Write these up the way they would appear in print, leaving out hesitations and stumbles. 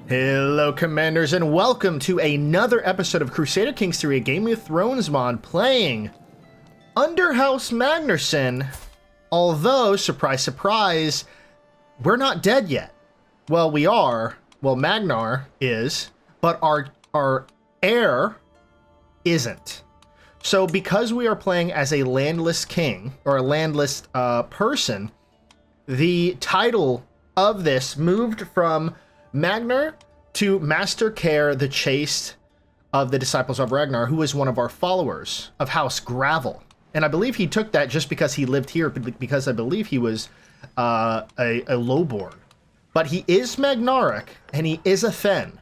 Hello Commanders and welcome to another episode of Crusader Kings 3, a Game of Thrones mod playing under House Magnarson. Although, surprise surprise, we're not dead yet. Well, we are. Well, Magnar is, but our heir isn't. So because we are playing as a landless king, or a landless person, the title of this moved from Magnar to Master Care, the Chaste of the Disciples of Ragnar, who is one of our followers of House Gravel. And I believe he took that just because he lived here, because I believe he was a lowborn. But he is Magnaric, and he is a Fen.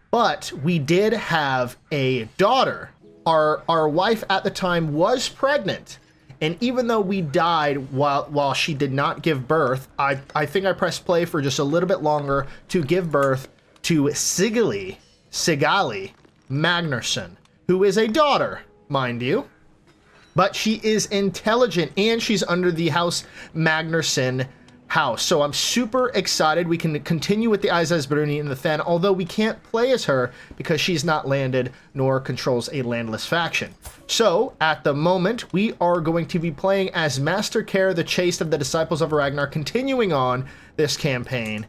But we did have a daughter. Our wife at the time was pregnant. And even though we died while she did not give birth, I think I pressed play for just a little bit longer to give birth to Sigali Magnarson, who is a daughter, mind you. But she is intelligent, and she's under the House Magnarson house. So I'm super excited. We can continue with the Aziz Bruni and the Fen, although we can't play as her because she's not landed nor controls a landless faction. So at the moment, we are going to be playing as Master Care, the Chaste of the Disciples of Ragnar, continuing on this campaign.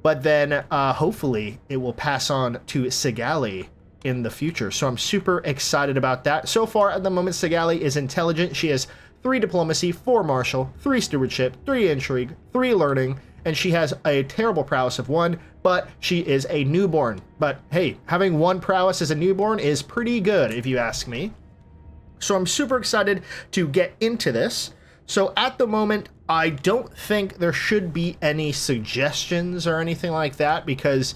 But then hopefully it will pass on to Sigali in the future. So I'm super excited about that. So far at the moment, Sigali is intelligent. She has 3 diplomacy, 4 martial, 3 stewardship, 3 intrigue, 3 learning, and she has a terrible prowess of 1, but she is a newborn. But hey, having 1 prowess as a newborn is pretty good if you ask me. So I'm super excited to get into this. So at the moment, I don't think there should be any suggestions or anything like that because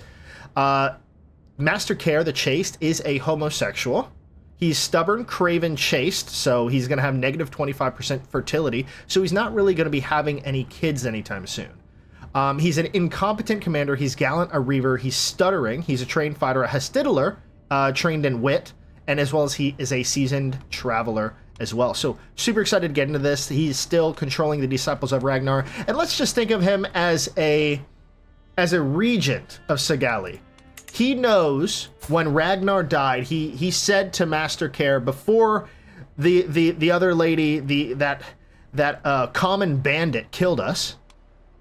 Master Care, the Chaste, is a homosexual. He's stubborn, craven, chaste, so he's going to have negative 25% fertility, so he's not really going to be having any kids anytime soon. He's an incompetent commander, he's gallant, a reaver, he's stuttering, he's a trained fighter, a hospitaller, trained in wit, and as well as he is a seasoned traveler as well. So super excited to get into this. He's still controlling the Disciples of Ragnar, and let's just think of him as a regent of Sigali. He knows when Ragnar died, he said to Master Care before the other lady, that common bandit killed us,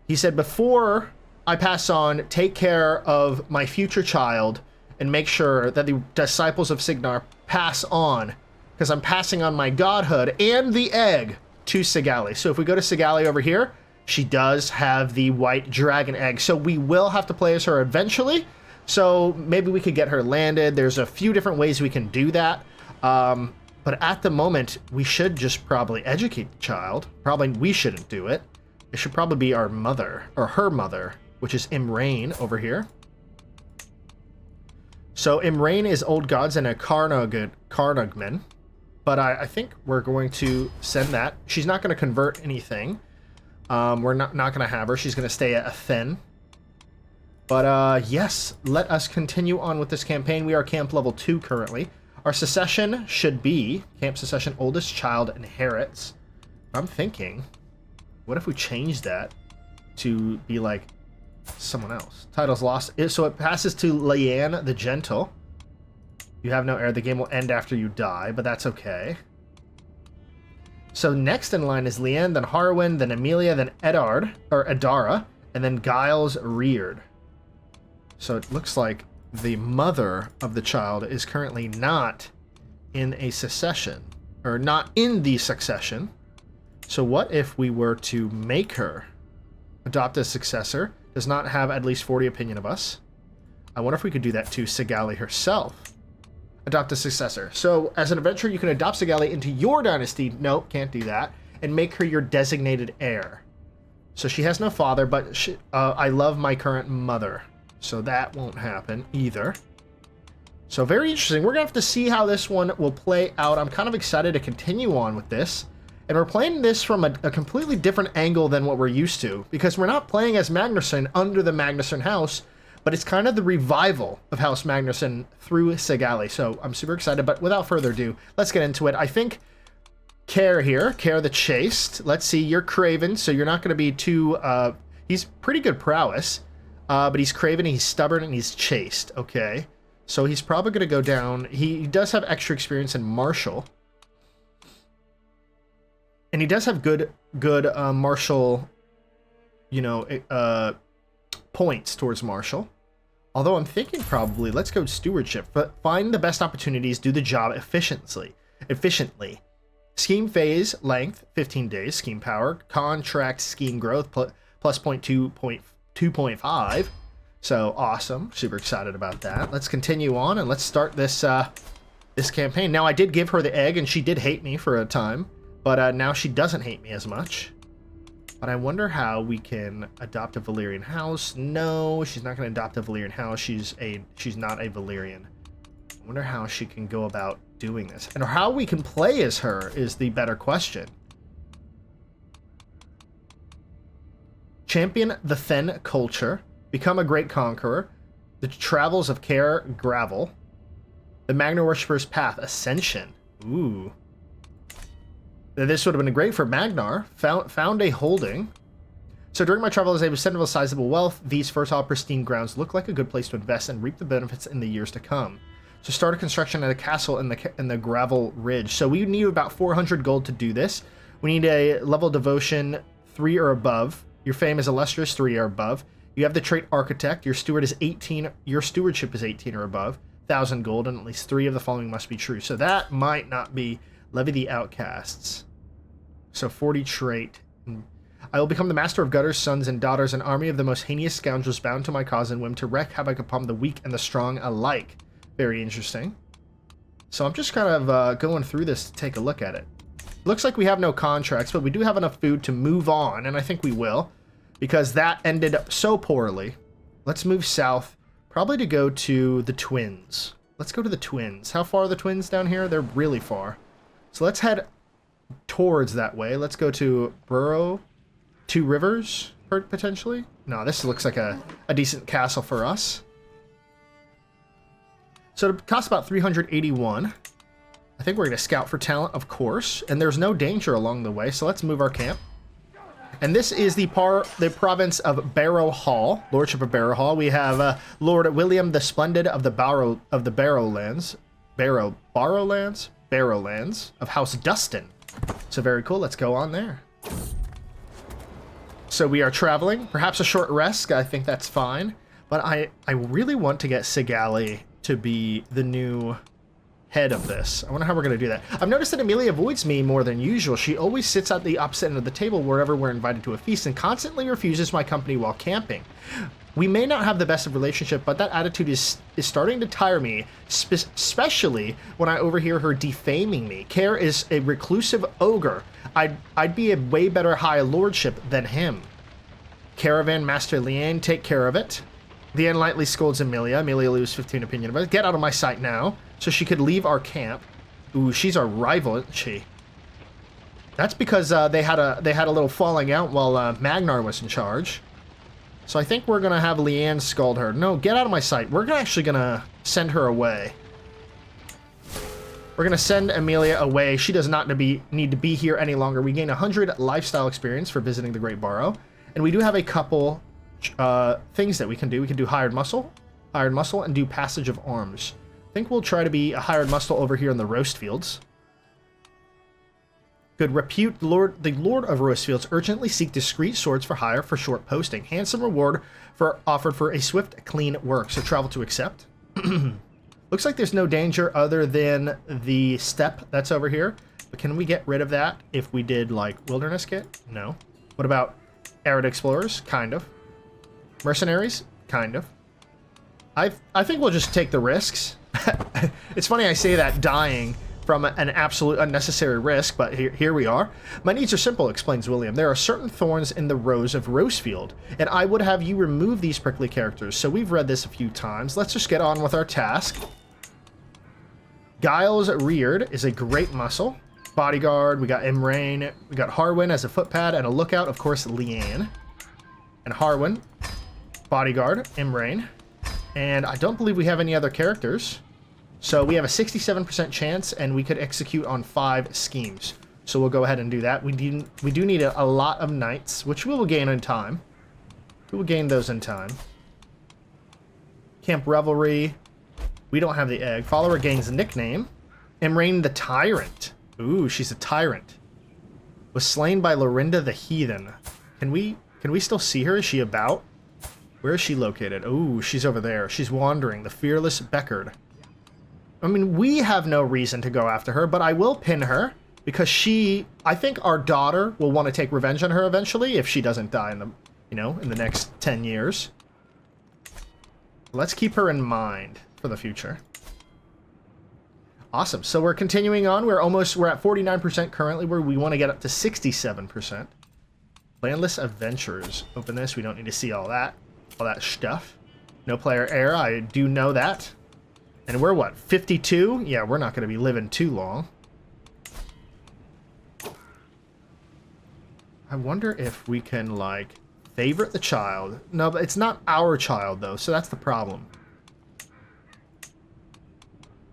he said, before I pass on, take care of my future child and make sure that the Disciples of Signar pass on, because I'm passing on my godhood and the egg to Sigali. So if we go to Sigali over here, she does have the white dragon egg. So we will have to play as her eventually. So maybe we could get her landed. There's a few different ways we can do that. But at the moment, we should just probably educate the child. Probably we shouldn't do it. It should probably be our mother, or her mother, which is Imrain over here. So Imrain is Old Gods and a Carnugman. But I think we're going to send that. She's not going to convert anything. We're not going to have her. She's going to stay at a Fen. But yes, let us continue on with this campaign. We are camp level 2 currently. Our succession should be camp succession, oldest child inherits. I'm thinking, what if we change that to be like someone else? Title's lost. So it passes to Leanne the Gentle. You have no heir. The game will end after you die, but that's okay. So next in line is Leanne, then Harwin, then Amelia, then Adara, and then Giles Reared. So it looks like the mother of the child is currently not in a succession, or not in the succession. So what if we were to make her adopt a successor, does not have at least 40 opinion of us? I wonder if we could do that to Sigali herself. Adopt a successor. So as an adventurer, you can adopt Sigali into your dynasty. Nope, can't do that. And make her your designated heir. So she has no father, but I love my current mother. So that won't happen either. So very interesting. We're going to have to see how this one will play out. I'm kind of excited to continue on with this. And we're playing this from a completely different angle than what we're used to. Because we're not playing as Magnarson under the Magnarson house, but it's kind of the revival of House Magnarson through Sigali. So I'm super excited. But without further ado, let's get into it. I think Care here, Care the Chaste. Let's see, you're Craven, so you're not going to be too... he's pretty good prowess. But he's craven, he's stubborn, and he's chaste. Okay. So he's probably going to go down. He does have extra experience in martial. And he does have good martial, you know, points towards martial. Although I'm thinking probably, let's go stewardship. But find the best opportunities, do the job efficiently. Scheme phase length, 15 days. Scheme power, contract scheme growth, plus 2.5. So awesome. Super excited about that. Let's continue on and let's start this this campaign. Now I did give her the egg and she did hate me for a time, but now she doesn't hate me as much. But I wonder how we can adopt a Valyrian house. No, she's not going to adopt a Valyrian house. She's not a Valyrian. I wonder how she can go about doing this. And how we can play as her is the better question. Champion the Fen culture. Become a great conqueror. The travels of Care Gravel. The Magna Worshipper's Path. Ascension. Ooh. This would have been great for Magnar. Found a holding. So during my travels, I was sent of a sizable wealth. These fertile, pristine grounds look like a good place to invest and reap the benefits in the years to come. So start a construction at a castle in the Gravel Ridge. So we need about 400 gold to do this. We need a level devotion 3 or above. Your fame is illustrious 3 or above. You have the trait architect. Your steward is 18. Your stewardship is 18 or above. 1,000 gold, and at least 3 of the following must be true. So that might not be. Levy the outcasts. So 40 trait. I will become the master of gutters, sons, and daughters, an army of the most heinous scoundrels bound to my cause and whim to wreak havoc upon the weak and the strong alike. Very interesting. So I'm just kind of going through this to take a look at it. Looks like we have no contracts, but we do have enough food to move on, and I think we will, because that ended so poorly. Let's move south, probably to go to the Twins. Let's go to the Twins. How far are the Twins down here? They're really far. So let's head towards that way. Let's go to Burrow, 2 Rivers, potentially. No, this looks like a decent castle for us. So it costs about 381. I think we're going to scout for talent, of course, and there's no danger along the way, so let's move our camp. And this is the province of Barrow Hall, Lordship of Barrow Hall. We have Lord William the Splendid of the Barrowlands of House Dustin. So very cool. Let's go on there. So we are traveling. Perhaps a short rest. I think that's fine. But I really want to get Sigali to be the new head of this. I wonder how we're going to do that. I've noticed that Amelia avoids me more than usual. She always sits at the opposite end of the table wherever we're invited to a feast and constantly refuses my company while camping. We may not have the best of relationship, but that attitude is starting to tire me, especially when I overhear her defaming me. Care is a reclusive ogre. I'd be a way better high lordship than him. Caravan Master Leanne, take care of it. Leanne lightly scolds Amelia. Amelia loses 15 opinion of it. Get out of my sight now. So she could leave our camp. Ooh, she's our rival, isn't she? That's because they had a little falling out while Magnar was in charge. So I think we're gonna have Leanne scold her. No, get out of my sight. We're actually gonna send her away. We're gonna send Amelia away. She does not need to be here any longer. We gain 100 lifestyle experience for visiting the Great Barrow, and we do have a couple things that we can do. We can do hired muscle, and do passage of arms. I think we'll try to be a hired muscle over here in the roast fields. Good repute, the Lord of Roast Fields urgently seek discreet swords for hire for short posting. Handsome reward offered for a swift, clean work. So travel to accept. Looks like there's no danger other than the step that's over here. But can we get rid of that if we did like wilderness kit? No. What about arid explorers? Kind of. Mercenaries? Kind of. I think we'll just take the risks. It's funny I say that, dying from an absolute unnecessary risk, but here we are. My needs are simple, explains William. There are certain thorns in the rose of Rosefield, and I would have you remove these prickly characters. So we've read this a few times. Let's just get on with our task. Giles Reared is a great muscle. Bodyguard, we got Imrain, we got Harwin as a footpad, and a lookout, of course, Leanne. And Harwin, bodyguard, Imrain. And I don't believe we have any other characters. So we have a 67% chance, and we could execute on 5 schemes. So we'll go ahead and do that. We do need a lot of knights, which we will gain in time. We will gain those in time. Camp Revelry. We don't have the egg. Follower gang's nickname. Imrain the Tyrant. Ooh, she's a tyrant. Was slain by Lorinda the Heathen. Can we still see her? Is she about? Where is she located? Ooh, she's over there. She's wandering. The fearless Beckard. I mean, we have no reason to go after her, but I will pin her because I think our daughter will want to take revenge on her eventually if she doesn't die in the, in the next 10 years. Let's keep her in mind for the future. Awesome. So we're continuing on. We're at 49% currently, where we want to get up to 67%. Landless Adventurers. Open this. We don't need to see all that stuff. No player error. I do know that. And we're what, 52? Yeah, we're not going to be living too long. I wonder if we can, like, favorite the child. No, but it's not our child, though, so that's the problem.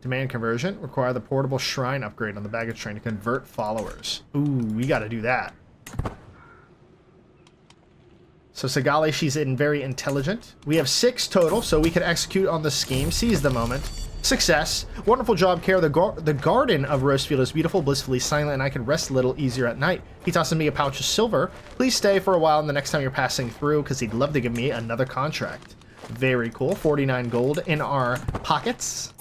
Demand conversion. Require the portable shrine upgrade on the baggage train to convert followers. Ooh, we got to do that. So Sagale, she's very intelligent. We have 6 total, so we can execute on the scheme. Seize the moment. Success. Wonderful job, Care. The garden of Rosefield is beautiful, blissfully silent, and I can rest a little easier at night. He tosses me a pouch of silver. Please stay for a while and the next time you're passing through, because he'd love to give me another contract. Very cool. 49 gold in our pockets.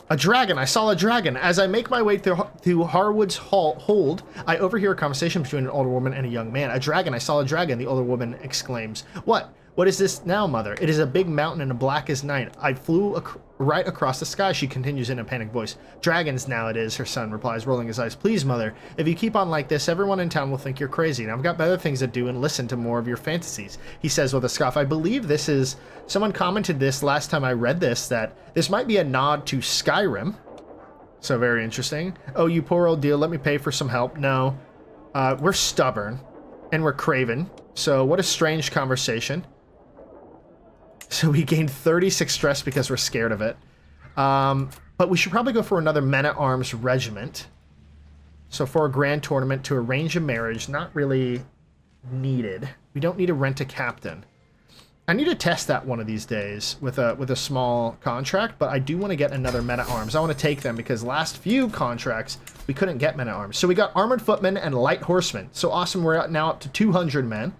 A dragon. I saw a dragon. As I make my way through Harwood's hold, I overhear a conversation between an older woman and a young man. A dragon. I saw a dragon, the older woman exclaims. What? What is this now, mother? It is a big mountain and black as night. I flew right across the sky, she continues in a panicked voice. Dragons now it is, her son replies, rolling his eyes. Please, mother, if you keep on like this, everyone in town will think you're crazy, and I've got better things to do and listen to more of your fantasies. He says with a scoff. I believe this is... Someone commented this last time I read this, that this might be a nod to Skyrim. So very interesting. Oh, you poor old deal, let me pay for some help. No. We're stubborn, and we're craven. So what a strange conversation. So we gained 36 stress because we're scared of it. But we should probably go for another men-at-arms regiment. So for a grand tournament to arrange a marriage, not really needed. We don't need to rent a captain. I need to test that one of these days with a small contract, but I do want to get another men-at-arms. I want to take them because last few contracts, we couldn't get men-at-arms. So we got armored footmen and light horsemen. So awesome, we're now up to 200 men.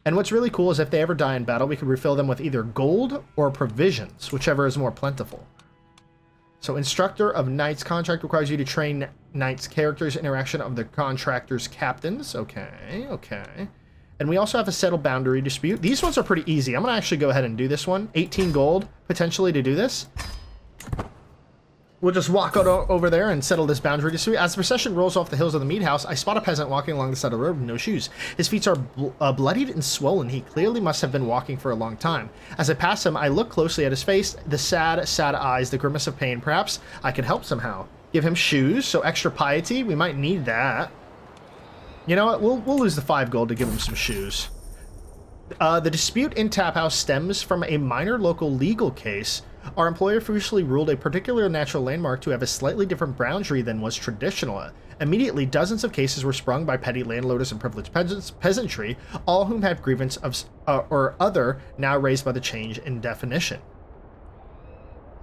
And what's really cool is if they ever die in battle, we can refill them with either gold or provisions, whichever is more plentiful. So Instructor of Knights contract requires you to train Knights characters, interaction of the contractor's captains. Okay, okay. And we also have a settle boundary dispute. These ones are pretty easy. I'm going to actually go ahead and do this one. 18 gold, potentially, to do this. We'll just walk out over there and settle this boundary dispute. As the procession rolls off the hills of the mead house, I spot a peasant walking along the side of the road with no shoes. His feet are bloodied and swollen. He clearly must have been walking for a long time. As I pass him, I look closely at his face, the sad, sad eyes, the grimace of pain. Perhaps I can help somehow. Give him shoes, so extra piety. We might need that. You know what? We'll lose the 5 gold to give him some shoes. The dispute in Tap House stems from a minor local legal case. Our employer officially ruled a particular natural landmark to have a slightly different boundary than was traditional. Immediately, dozens of cases were sprung by petty landloaders and privileged peasantry, all whom had grievance of or other now raised by the change in definition.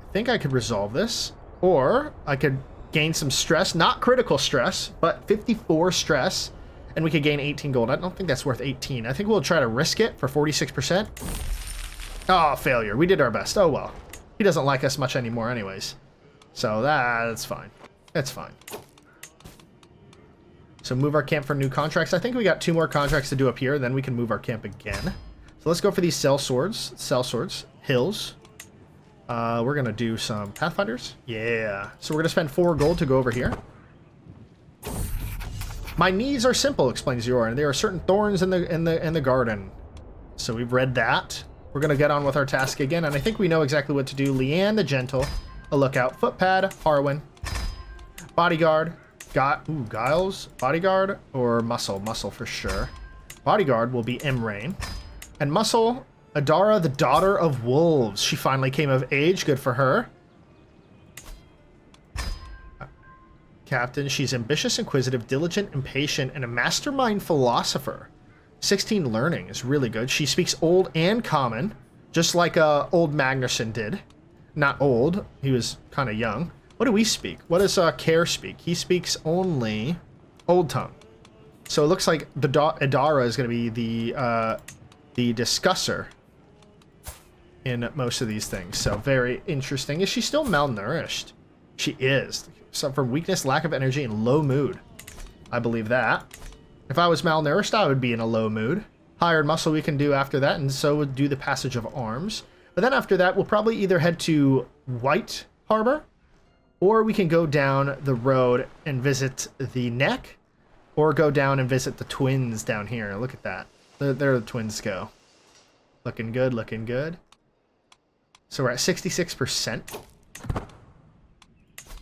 I think I could resolve this, or I could gain some stress, not critical stress, but 54 stress, and we could gain 18 gold. I don't think that's worth 18. I think we'll try to risk it for 46%. Oh, failure. We did our best. Oh, well. He doesn't like us much anymore anyways. So that's fine. That's fine. So move our camp for new contracts. I think we got 2 more contracts to do up here, then we can move our camp again. So let's go for these cell swords. Hills. We're going to do some Pathfinders. Yeah. So we're going to spend 4 gold to go over here. My needs are simple, explains Yoran. There are certain thorns in the garden. So we've read that. We're going to get on with our task again, and I think we know exactly what to do. Leanne the Gentle, a lookout, footpad, Harwin, bodyguard, Giles, bodyguard, or Muscle for sure. Bodyguard will be Imrain, and Muscle, Adara, the daughter of wolves. She finally came of age, good for her. Captain, she's ambitious, inquisitive, diligent, impatient, and a mastermind philosopher. 16 learning is really good. She speaks Old and Common. Just like old Magnarson did. Not old, he was kind of young. What do we speak? What does Care speak? He speaks only Old Tongue. So it looks like the Idara is going to be the discusser in most of these things. So very interesting. Is she still malnourished? She is. Suffer from weakness, lack of energy, and low mood. I believe that. If I was malnourished, I would be in a low mood. Hired muscle we can do after that, and so would do the Passage of Arms. But then after that, we'll probably either head to White Harbor, or we can go down the road and visit the Neck, or go down and visit the twins down here. Look at that. There the twins go. Looking good, looking good. So we're at 66%.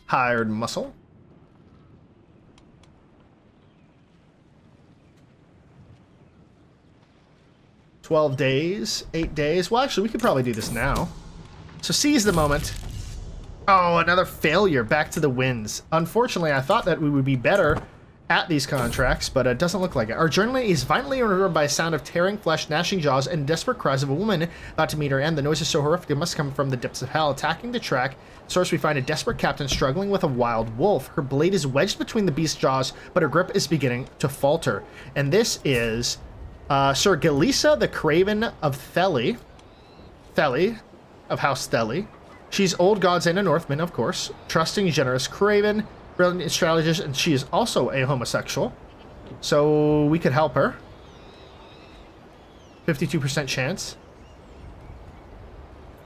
Hired muscle. $12 days, 8 days. Well, actually, we could probably do this now. So seize the moment. Oh, another failure. Back to the wins. Unfortunately, I thought that we would be better at these contracts, but it doesn't look like it. Our journey is violently interrupted by a sound of tearing flesh, gnashing jaws, and desperate cries of a woman about to meet her end. The noise is so horrific it must come from the depths of hell. Attacking the track, source we find a desperate captain struggling with a wild wolf. Her blade is wedged between the beast's jaws, but her grip is beginning to falter. And this is Sir Galisa, the Craven of Theli. Theli, of House Theli. She's old gods and a Northman, of course. Trusting, generous Craven. Brilliant strategist, and she is also a homosexual. So we could help her. 52% chance.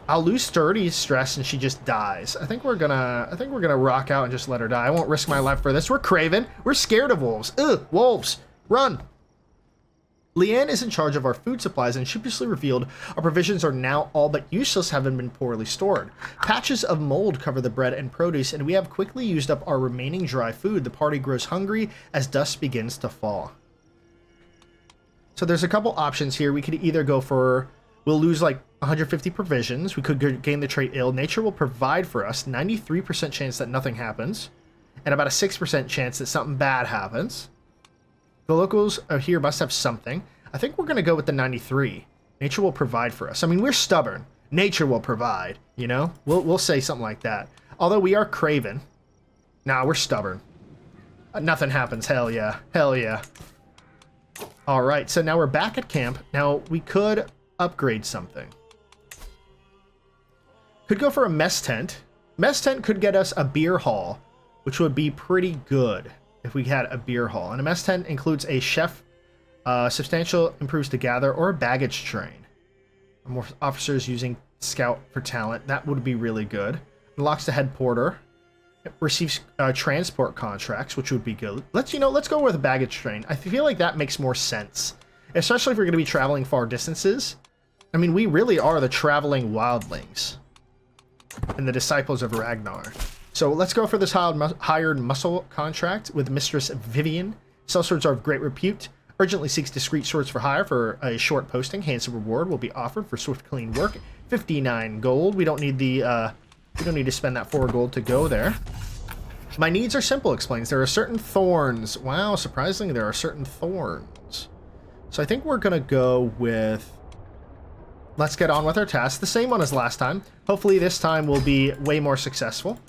I'll lose 30 stress and she just dies. I think we're gonna rock out and just let her die. I won't risk my life for this. We're Craven. We're scared of wolves. Ugh, wolves. Run. Leanne is in charge of our food supplies and sheepishly revealed our provisions are now all but useless, having been poorly stored. Patches of mold cover the bread and produce, and we have quickly used up our remaining dry food. The party grows hungry as dusk begins to fall. So there's a couple options here. We could either go for, we'll lose like 150 provisions. We could gain the trait ill. Nature will provide for us. 93% chance that nothing happens, and about a 6% chance that something bad happens. The locals here must have something. I think we're going to go with the 93. Nature will provide for us. I mean, we're stubborn. Nature will provide, you know? We'll say something like that. Although we are Craven. Nah, we're stubborn. Nothing happens. Hell yeah. Hell yeah. All right, so now we're back at camp. Now, we could upgrade something. Could go for a mess tent. Mess tent could get us a beer hall, which would be pretty good if we had a beer hall. And a mess tent includes a chef, substantial improves to gather, or a baggage train. More officers using scout for talent. That would be really good. Unlocks the head porter. It receives transport contracts, which would be good. Let's go with a baggage train. I feel like that makes more sense, especially if we're going to be traveling far distances. I mean, we really are the traveling wildlings and the disciples of Ragnar. So let's go for this hired muscle contract with Mistress Vivian. Sellswords are of great repute. Urgently seeks discreet swords for hire for a short posting. Handsome reward will be offered for swift, clean work. 59 gold. We don't need the we don't need to spend that 4 gold to go there. My needs are simple, explains. There are certain thorns. Wow, surprisingly, there are certain thorns. So I think we're gonna go with. Let's get on with our task. The same one as last time. Hopefully this time we'll be way more successful.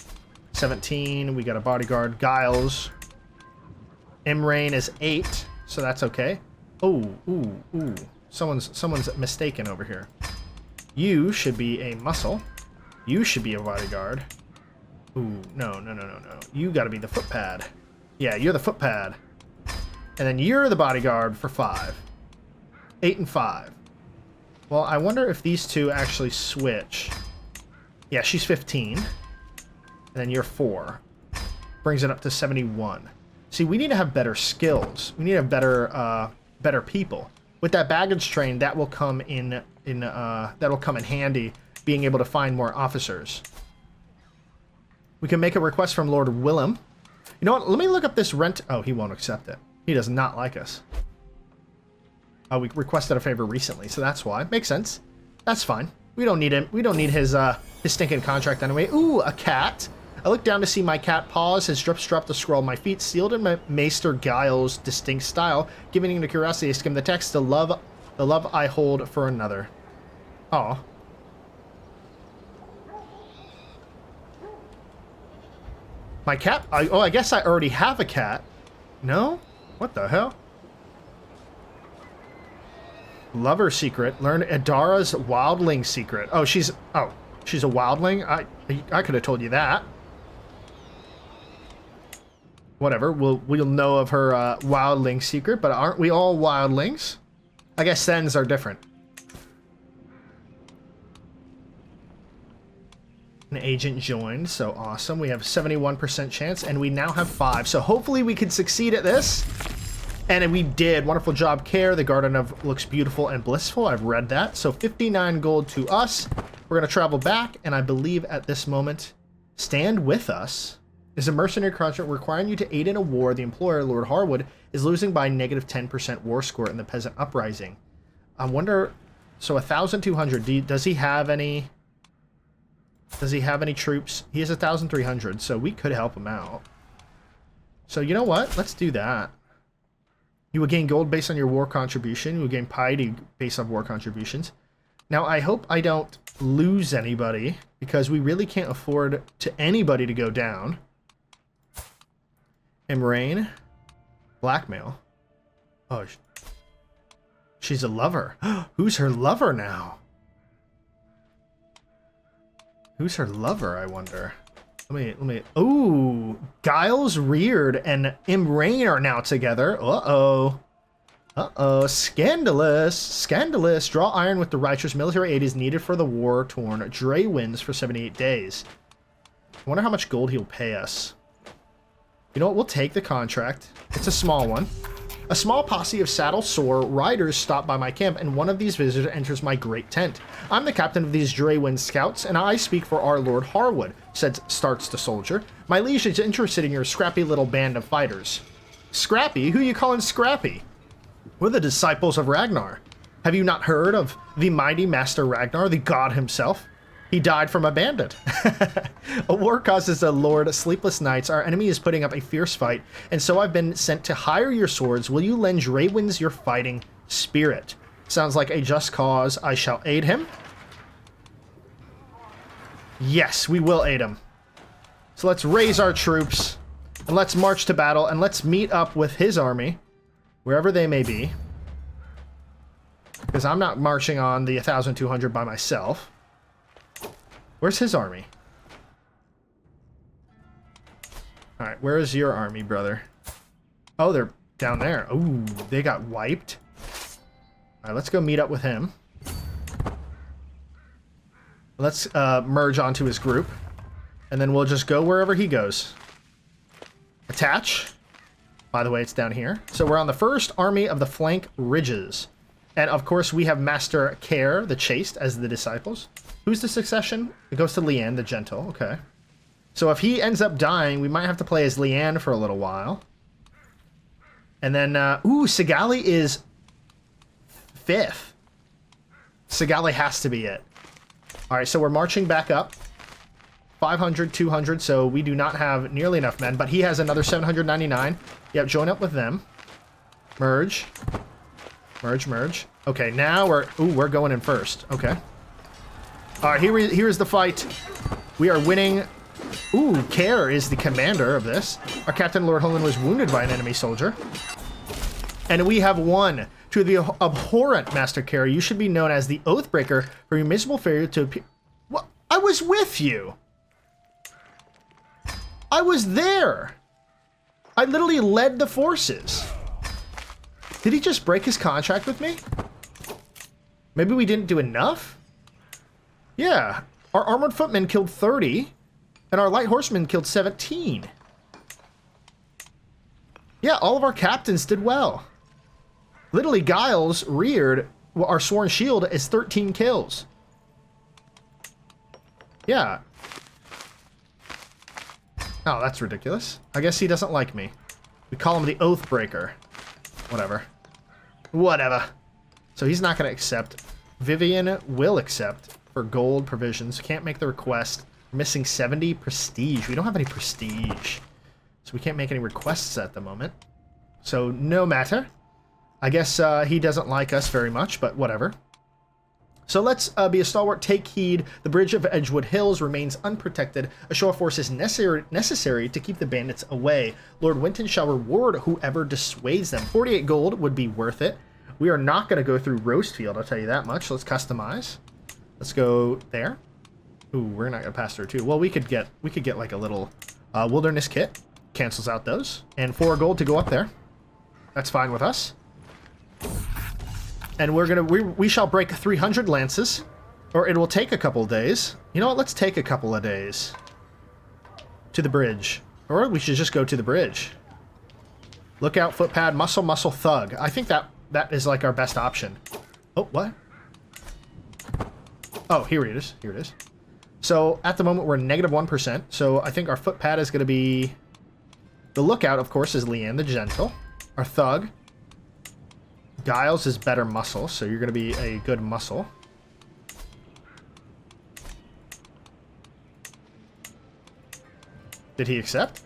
17, we got a bodyguard. Giles. Imrain is 8, so that's okay. Oh, ooh. Someone's mistaken over here. You should be a muscle. You should be a bodyguard. Ooh, no. You gotta be the footpad. Yeah, you're the footpad. And then you're the bodyguard for 5. 8 and 5. Well, I wonder if these two actually switch. Yeah, she's 15. And then you're 4. Brings it up to 71. See, we need to have better skills. We need to have better people. With that baggage train, that will come in handy, being able to find more officers. We can make a request from Lord Willem. You know what? Let me look up this rent. Oh, he won't accept it. He does not like us. Oh, we requested a favor recently, so that's why. Makes sense. That's fine. We don't need him. We don't need his stinking contract anyway. Ooh, a cat. I look down to see my cat paws. His drips drop the scroll. My feet sealed in my Maester Giles' distinct style. Giving him the curiosity to skim the text. The love I hold for another. Aw. My cat? Oh, I guess I already have a cat. No? What the hell? Lover secret. Learn Adara's wildling secret. Oh, she's a wildling? I could have told you that. Whatever. We'll know of her wildling secret, but aren't we all wildlings? I guess Sens are different. An agent joined, so awesome. We have 71% chance, and we now have 5. So hopefully we can succeed at this. And we did. Wonderful job, Care. The Garden of looks beautiful and blissful. I've read that. So 59 gold to us. We're going to travel back, and I believe at this moment, Stand With Us is a mercenary contract requiring you to aid in a war. The employer, Lord Harwood, is losing by negative 10% war score in the peasant uprising. I wonder... So 1,200. Does he have any... Does he have any troops? He has 1,300, so we could help him out. So you know what? Let's do that. You will gain gold based on your war contribution. You will gain piety based on war contributions. Now, I hope I don't lose anybody, because we really can't afford to anybody to go down. Imrain. Blackmail. Oh, she's a lover. Who's her lover now? Who's her lover, I wonder? Let me... Ooh! Giles, Reared, and Imrain are now together. Uh-oh. Uh-oh. Scandalous. Scandalous. Draw iron with the righteous. Military aid is needed for the war-torn. Dre wins for 78 days. I wonder how much gold he'll pay us. You know what? We'll take the contract. It's a small one. A small posse of saddle-sore riders stop by my camp, and one of these visitors enters my great tent. I'm the captain of these Dreywind scouts, and I speak for our Lord Harwood, starts the soldier. My liege is interested in your scrappy little band of fighters. Scrappy? Who you calling scrappy? We're the disciples of Ragnar. Have you not heard of the mighty Master Ragnar, the god himself? He died from a bandit. A war causes the Lord sleepless nights. Our enemy is putting up a fierce fight, and so I've been sent to hire your swords. Will you lend Draywinds your fighting spirit? Sounds like a just cause. I shall aid him. Yes, we will aid him. So let's raise our troops, and let's march to battle, and let's meet up with his army, wherever they may be. Because I'm not marching on the 1,200 by myself. Where's his army? Alright, where is your army, brother? Oh, they're down there. Ooh, they got wiped. Alright, let's go meet up with him. Let's merge onto his group. And then we'll just go wherever he goes. Attach. By the way, it's down here. So we're on the first army of the flank ridges. And of course, we have Master Care, the Chaste, as the disciples. Who's the succession? It goes to Leanne, the Gentle. Okay. So if he ends up dying, we might have to play as Leanne for a little while. And then, ooh, Sigali is 5th. Sigali has to be it. All right, so we're marching back up. 500, 200, so we do not have nearly enough men, but he has another 799. Yep, join up with them. Merge. Merge, merge. Okay, now we're going in first. Okay. All right, here's the fight. We are winning. Ooh, Care is the commander of this. Our captain, Lord Holland, was wounded by an enemy soldier. And we have won. To the abhorrent Master Care, you should be known as the Oathbreaker for your miserable failure to appear. What? I was with you. I was there. I literally led the forces. Did he just break his contract with me? Maybe we didn't do enough? Yeah, our armored footmen killed 30, and our light horsemen killed 17. Yeah, all of our captains did well. Literally, Giles, Reared, our sworn shield is 13 kills. Yeah. Oh, that's ridiculous. I guess he doesn't like me. We call him the Oathbreaker. Whatever. Whatever. So he's not going to accept. Vivian will accept. For gold provisions. Can't make the request. We're missing 70 prestige. We don't have any prestige. So we can't make any requests at the moment. So no matter. I guess he doesn't like us very much, but whatever. So let's be a stalwart. Take heed. The bridge of Edgewood Hills remains unprotected. A show of force is necessary to keep the bandits away. Lord Winton shall reward whoever dissuades them. 48 gold would be worth it. We are not going to go through Roastfield, I'll tell you that much. Let's customize. Let's go there. Ooh, we're not going to pass through too. Well, we could get like a little wilderness kit. Cancels out those. And 4 gold to go up there. That's fine with us. And we shall break 300 lances, or it will take a couple days. You know what? Let's take a couple of days to the bridge, or we should just go to the bridge. Lookout, footpad, muscle, thug. I think that is like our best option. Oh, what? Oh, here it is. Here it is. So at the moment we're -1%. So I think our footpad is going to be the lookout. Of course, is Leanne the Gentle. Our thug. Giles is better muscle, so you're going to be a good muscle. Did he accept?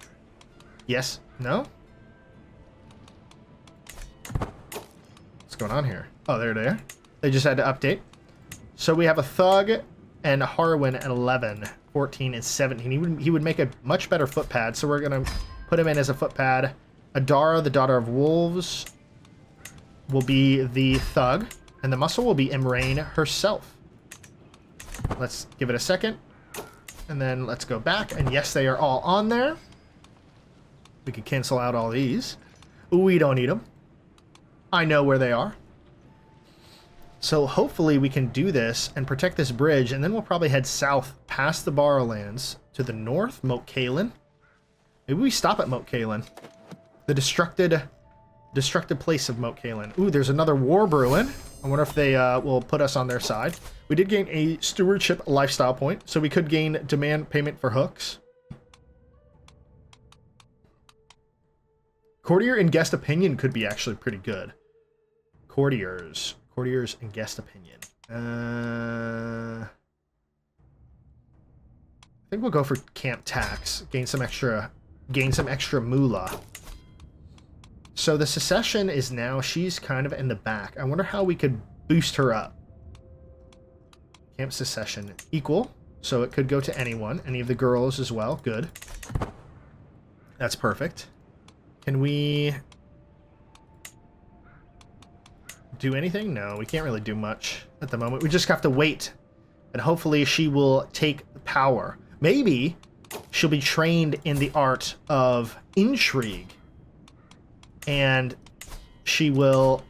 Yes. No? What's going on here? Oh, there they are. They just had to update. So we have a thug and a Harwin at 11, 14, and 17. He would make a much better footpad, so we're going to put him in as a footpad. Adara, the Daughter of Wolves, will be the thug, and the muscle will be Imrain herself. Let's give it a second, and then let's go back, and yes, they are all on there. We could cancel out all these. We don't need them. I know where they are. So hopefully we can do this and protect this bridge, and then we'll probably head south past the Barrowlands to the north, Moat Cailin. Maybe we stop at Moat Cailin. The destructed place of Moat Cailin. Ooh, there's another war brewing. I wonder if they will put us on their side. We did gain a stewardship lifestyle point, so we could gain demand payment for hooks. Courtier and guest opinion could be actually pretty good. Courtiers and guest opinion. I think we'll go for camp tax. Gain some extra moolah. So the secession is now, she's kind of in the back. I wonder how we could boost her up. Camp secession equal. So it could go to anyone. Any of the girls as well. Good. That's perfect. Can we do anything? No, we can't really do much at the moment. We just have to wait. And hopefully she will take power. Maybe she'll be trained in the art of intrigue. And she will...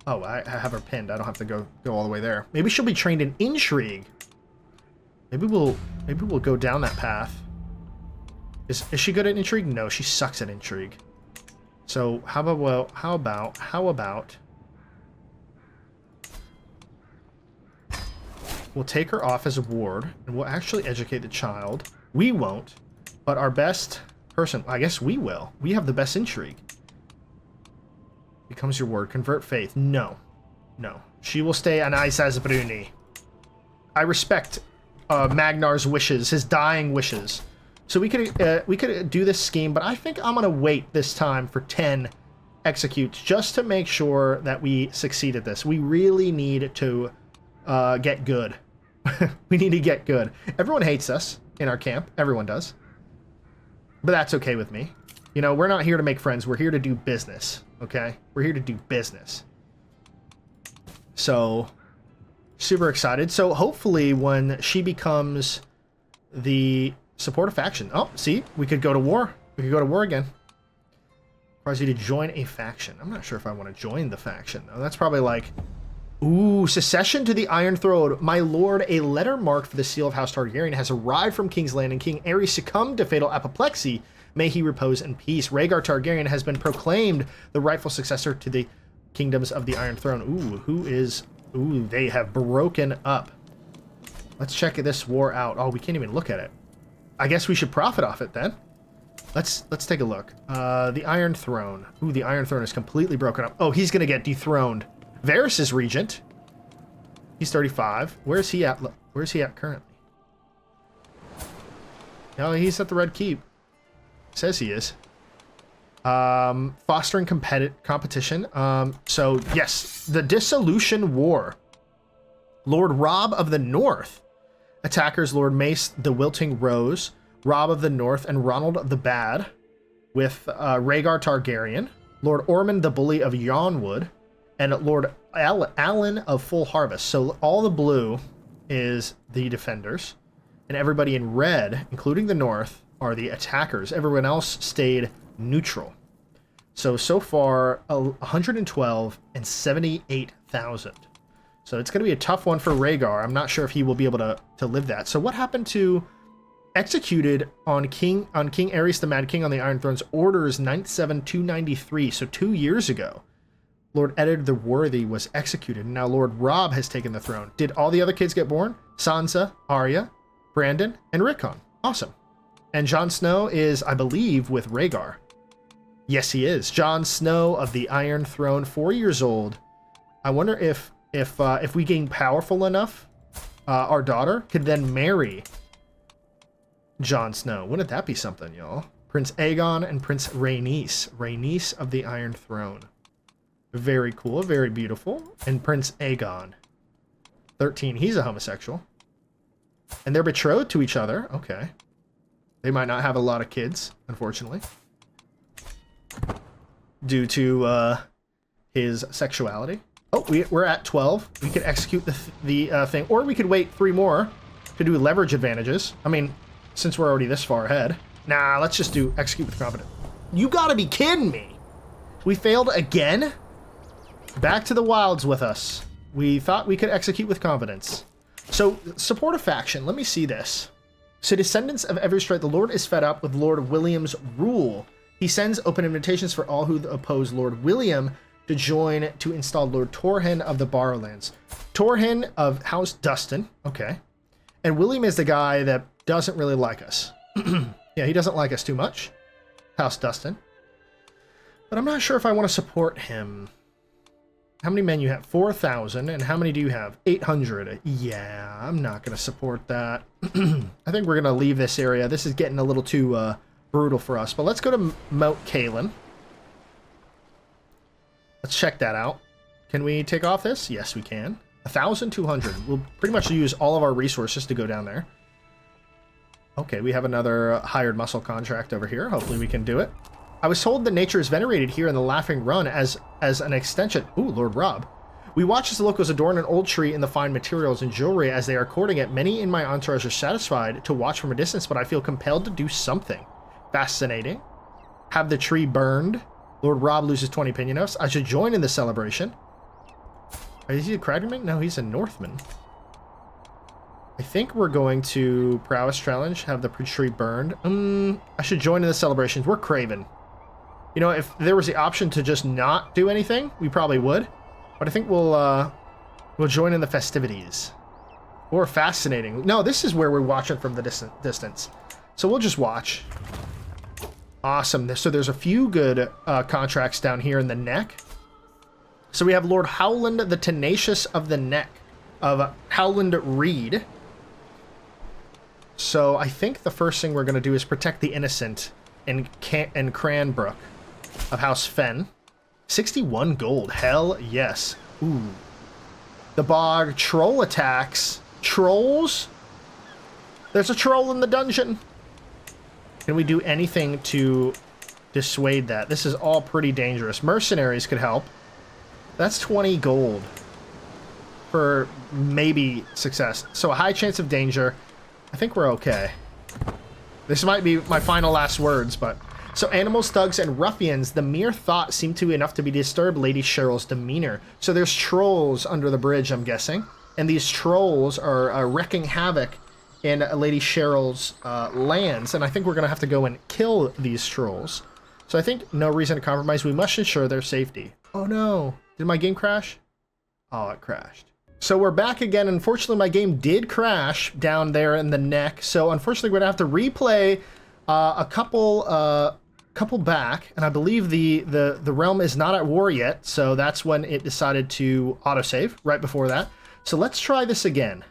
Oh, I have her pinned. I don't have to go all the way there. Maybe she'll be trained in intrigue. Maybe we'll go down that path. Is she good at intrigue? No, she sucks at intrigue. So how about we'll take her off as a ward, and we'll actually educate the child. We won't, but our best person, I guess we will. We have the best intrigue. Becomes your ward. Convert faith. No. No. She will stay an Isaz Bruni. I respect Magnar's wishes, his dying wishes. So we could do this scheme, but I think I'm going to wait this time for 10 executes just to make sure that we succeed at this. We really need to get good. We need to get good. Everyone hates us in our camp. Everyone does. But that's okay with me. You know, we're not here to make friends. We're here to do business, okay? We're here to do business. So, super excited. So hopefully when she becomes the supportive faction... Oh, see? We could go to war. We could go to war again. Requires you to join a faction. I'm not sure if I want to join the faction, though. That's probably like... Ooh, secession to the Iron Throne. My lord, a letter marked for the seal of House Targaryen has arrived from King's Landing. King Aerys succumbed to fatal apoplexy. May he repose in peace. Ragnar Targaryen has been proclaimed the rightful successor to the kingdoms of the Iron Throne. Ooh, who is... Ooh, they have broken up. Let's check this war out. Oh, we can't even look at it. I guess we should profit off it then. Let's take a look. The Iron Throne. Ooh, the Iron Throne is completely broken up. Oh, he's gonna get dethroned. Varys is regent. He's 35. Where's he at? Where's he at currently? Oh, he's at the Red Keep. Says he is. Fostering competition. So yes, the Dissolution War. Lord Rob of the North. Attackers Lord Mace the Wilting Rose, Rob of the North, and Ronald the Bad, with Rhaegar Targaryen, Lord Ormond the Bully of Yarnwood, and Lord Allen of Full Harvest. So all the blue is the defenders, and everybody in red, including the North, are the attackers. Everyone else stayed neutral. So far, 112 and 78,000. So it's going to be a tough one for Rhaegar. I'm not sure if he will be able to live that. So what happened to executed on King Aerys the Mad King on the Iron Throne's orders 97293, so 2 years ago. Lord Eddard the Worthy was executed, and now Lord Rob has taken the throne. Did all the other kids get born? Sansa, Arya, Brandon, and Rickon. Awesome. And Jon Snow is, I believe, with Rhaegar. Yes, he is. Jon Snow of the Iron Throne, 4 years old. I wonder if we gain powerful enough, our daughter could then marry Jon Snow. Wouldn't that be something, y'all? Prince Aegon and Prince Rhaenys of the Iron Throne. Very cool, very beautiful. And Prince Aegon, 13. He's a homosexual. And they're betrothed to each other. Okay. They might not have a lot of kids, unfortunately, due to his sexuality. Oh, we're at 12. We could execute the thing, or we could wait 3 more to do leverage advantages. I mean, since we're already this far ahead. Nah, let's just do execute with confidence. You gotta be kidding me. We failed again? Back to the wilds with us. We thought we could execute with confidence. So, support a faction. Let me see this. So, descendants of every stripe, the Lord is fed up with Lord William's rule. He sends open invitations for all who oppose Lord William to join to install Lord Torhen of the Barrowlands. Torhen of House Dustin. Okay. And William is the guy that doesn't really like us. Yeah, he doesn't like us too much. House Dustin. But I'm not sure if I want to support him. How many men you have? 4,000. And how many do you have? 800. Yeah, I'm not going to support that. I think we're going to leave this area. This is getting a little too brutal for us. But let's go to Mount Caelan. Let's check that out. Can we take off this? Yes, we can. 1,200. We'll pretty much use all of our resources to go down there. Okay, we have another hired muscle contract over here. Hopefully we can do it. I was told that nature is venerated here in the Laughing Run as an extension. Ooh, Lord Rob. We watch as the locals adorn an old tree in the fine materials and jewelry as they are courting it. Many in my entourage are satisfied to watch from a distance, but I feel compelled to do something. Fascinating. Have the tree burned. Lord Rob loses 20 opinion notes. I should join in the celebration. Is he a Cragman? No, he's a Northman. I think we're going to Prowess Challenge, have the tree burned. I should join in the celebrations. We're craven. You know, if there was the option to just not do anything, we probably would. But I think we'll join in the festivities. Or fascinating. No, this is where we're watching from the distance. So we'll just watch. Awesome. So there's a few good contracts down here in the neck. So we have Lord Howland the Tenacious of the Neck of Howland Reed. So I think the first thing we're going to do is protect the innocent in Cranbrook of House Fen. 61 gold. Hell yes. Ooh. The Bog troll attacks. Trolls? There's a troll in the dungeon. Can we do anything to dissuade that? This is all pretty dangerous. Mercenaries could help. That's 20 gold for maybe success. So a high chance of danger. I think we're okay. This might be my final last words, but... So animals, thugs, and ruffians, the mere thought seemed to be enough to disturb Lady Cheryl's demeanor. So there's trolls under the bridge, I'm guessing. And these trolls are wreaking havoc in Lady Cheryl's lands. And I think we're going to have to go and kill these trolls. So I think no reason to compromise. We must ensure their safety. Oh no. Did my game crash? Oh, it crashed. So we're back again. Unfortunately, my game did crash down there in the neck. So unfortunately, we're going to have to replay a couple back. And I believe the realm is not at war yet. So that's when it decided to autosave right before that. So let's try this again.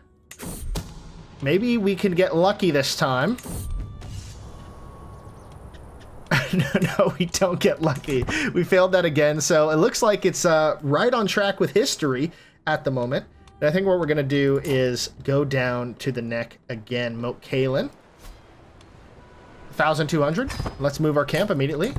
Maybe we can get lucky this time. No, we don't get lucky. We failed that again. So it looks like it's right on track with history at the moment. And I think what we're going to do is go down to the neck again. Moat Kalen. 1,200. Let's move our camp immediately.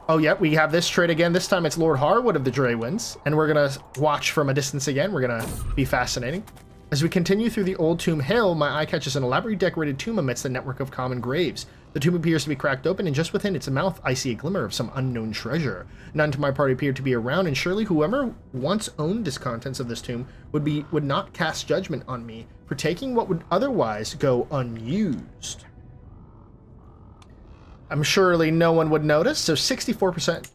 Oh, yeah, we have this trade again. This time it's Lord Harwood of the Draywinds. And we're going to watch from a distance again. We're going to be fascinating. As we continue through the old tomb hill, my eye catches an elaborately decorated tomb amidst a network of common graves. The tomb appears to be cracked open, and just within its mouth I see a glimmer of some unknown treasure. None to my party appear to be around, and surely whoever once owned the contents of this tomb would not cast judgment on me for taking what would otherwise go unused. I'm surely no one would notice, so 64%.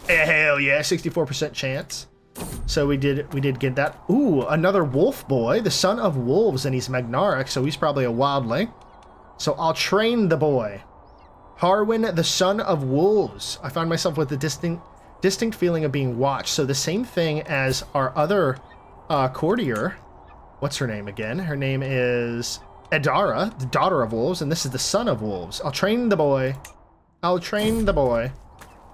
Hell yeah, 64% chance. So we did get that. Ooh, another wolf boy, the son of wolves, and he's Magnaric, so he's probably a wildling. So I'll train the boy. Harwin, the son of wolves. I find myself with a distinct feeling of being watched. So the same thing as our other courtier. What's her name again? Her name is Edara, the daughter of wolves, and this is the son of wolves. I'll train the boy. I'll train the boy.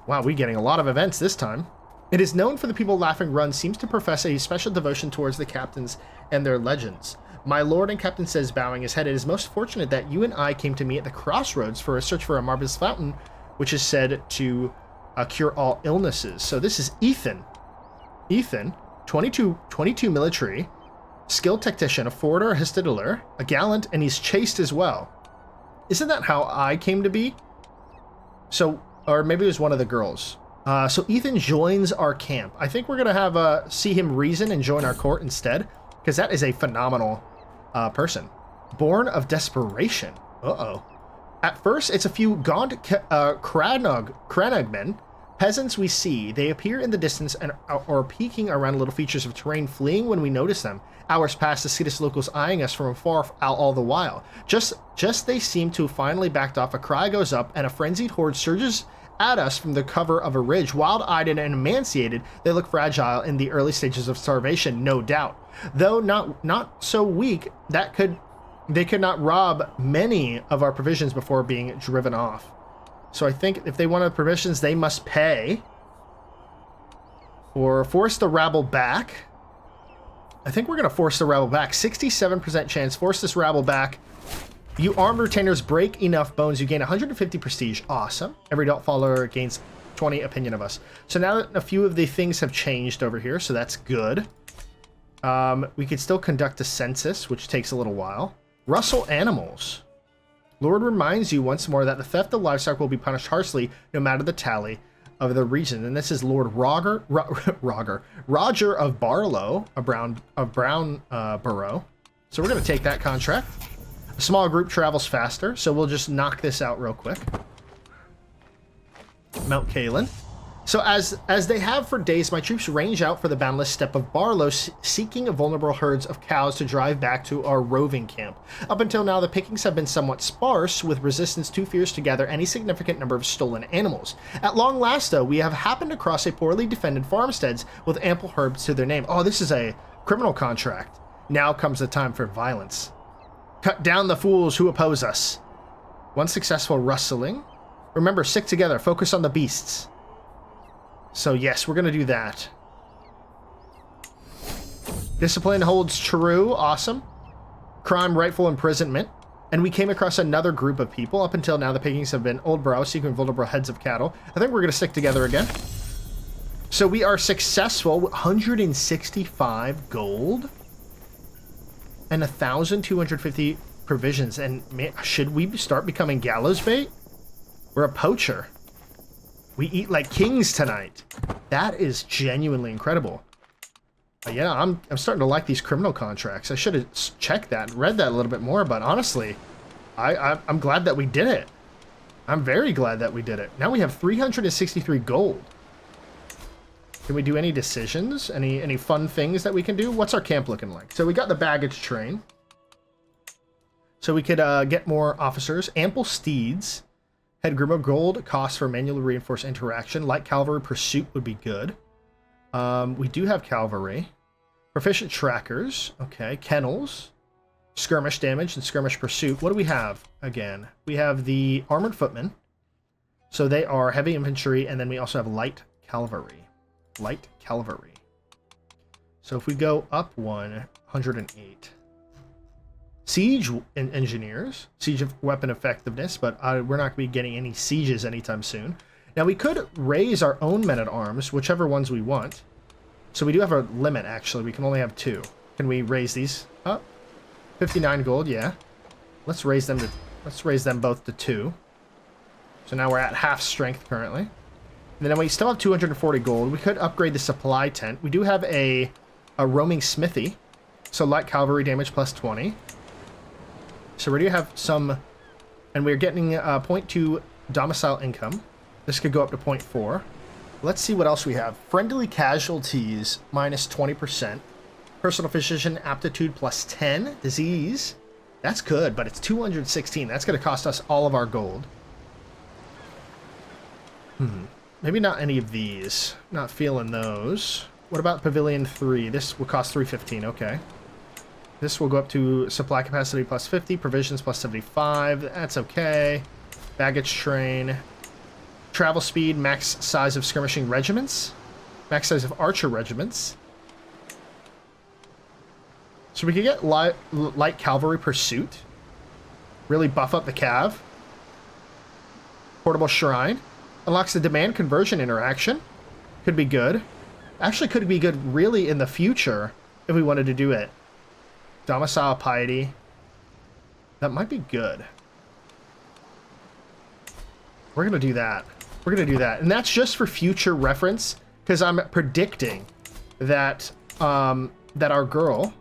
Wow, we're getting a lot of events this time. It is known for the people Laughing Run seems to profess a special devotion towards the captains and their legends. My lord and captain says, bowing his head, it is most fortunate that you and I came to meet at the crossroads for a search for a marvelous fountain, which is said to cure all illnesses. So this is Ethan. Ethan, 22 military, skilled tactician, a forwarder, a hospitaller, a gallant, and he's chaste as well. Isn't that how I came to be? So, or maybe it was one of the girls. So Ethan joins our camp. I think we're going to have see him reason and join our court instead, because that is a phenomenal person. Born of desperation. Uh-oh. At first, it's a few gaunt Cranagmen, peasants we see. They appear in the distance and are peeking around little features of terrain, fleeing when we notice them. Hours pass, the Skagos locals eyeing us from afar all the while. Just they seem to have finally backed off. A cry goes up, and a frenzied horde surges at us from the cover of a ridge. Wild-eyed and emaciated, they look fragile in the early stages of starvation, no doubt. Though not so weak, they could not rob many of our provisions before being driven off. So I think if they wanted provisions, they must pay. Or force the rabble back. I think we're going to force the rabble back. 67% chance. Force this rabble back. You armed retainers break enough bones, you gain 150 prestige. Awesome. Every adult follower gains 20 opinion of us. So now that a few of the things have changed over here, so that's good. We could still conduct a census, which takes a little while. Rustle animals. Lord reminds you once more that the theft of livestock will be punished harshly, no matter the tally of the region. And this is Lord Roger of Barlow, Brownborough. So we're going to take that contract. A small group travels faster, so we'll just knock this out real quick. Mount Kalen. So as they have for days, my troops range out for the boundless steppe of Barlow, seeking vulnerable herds of cows to drive back to our roving camp. Up until now, the pickings have been somewhat sparse, with resistance too fierce to gather any significant number of stolen animals. At long last, though, we have happened across a poorly defended farmsteads with ample herbs to their name. Oh, this is a criminal contract. Now comes the time for violence. Cut down the fools who oppose us. One successful rustling. Remember, stick together. Focus on the beasts. So yes, we're going to do that. Discipline holds true. Awesome. Crime, rightful imprisonment. And we came across another group of people. Up until now, the pickings have been old brow, seeking vulnerable heads of cattle. I think we're going to stick together again. So we are successful. 165 gold. And 1,250 provisions. And man, should we start becoming gallows bait? We're a poacher. We eat like kings tonight. That is genuinely incredible. Yeah, I'm starting to like these criminal contracts. I should have checked that, read that a little bit more, but honestly, I'm glad that we did it. I'm very glad that we did it. Now we have 363 gold. Can we do any decisions? Any fun things that we can do? What's our camp looking like? So we got the baggage train. So we could get more officers. Ample steeds. Head group of gold. Cost for manually reinforced interaction. Light cavalry pursuit would be good. We do have cavalry. Proficient trackers. Okay. Kennels. Skirmish damage and skirmish pursuit. What do we have again? We have the armored footmen. So they are heavy infantry, and then we also have light cavalry. Light cavalry. So if we go up 108. Siege engineers, siege of weapon effectiveness, but we're not going to be getting any sieges anytime soon. Now we could raise our own men-at-arms, whichever ones we want. So we do have a limit, actually. We can only have 2. Can we raise these up? 59 gold, yeah. Let's raise them both to 2. So now we're at half strength currently. And then we still have 240 gold. We could upgrade the supply tent. We do have a roaming smithy. So light cavalry damage plus 20. So we do have some, and we're getting 0.2 domicile income. This could go up to 0.4. Let's see what else we have. Friendly casualties minus 20%. Personal physician aptitude plus 10. Disease. That's good, but it's 216. That's going to cost us all of our gold. Maybe not any of these. Not feeling those. What about Pavilion 3? This will cost 315. Okay. This will go up to supply capacity plus 50. Provisions plus 75. That's okay. Baggage train. Travel speed. Max size of skirmishing regiments. Max size of archer regiments. So we could get light cavalry pursuit. Really buff up the cav. Portable shrine. Unlocks the demand conversion interaction. Could be good. Actually could be good really in the future if we wanted to do it. Domicile piety. That might be good. We're going to do that. We're going to do that. And that's just for future reference because I'm predicting that that our girl...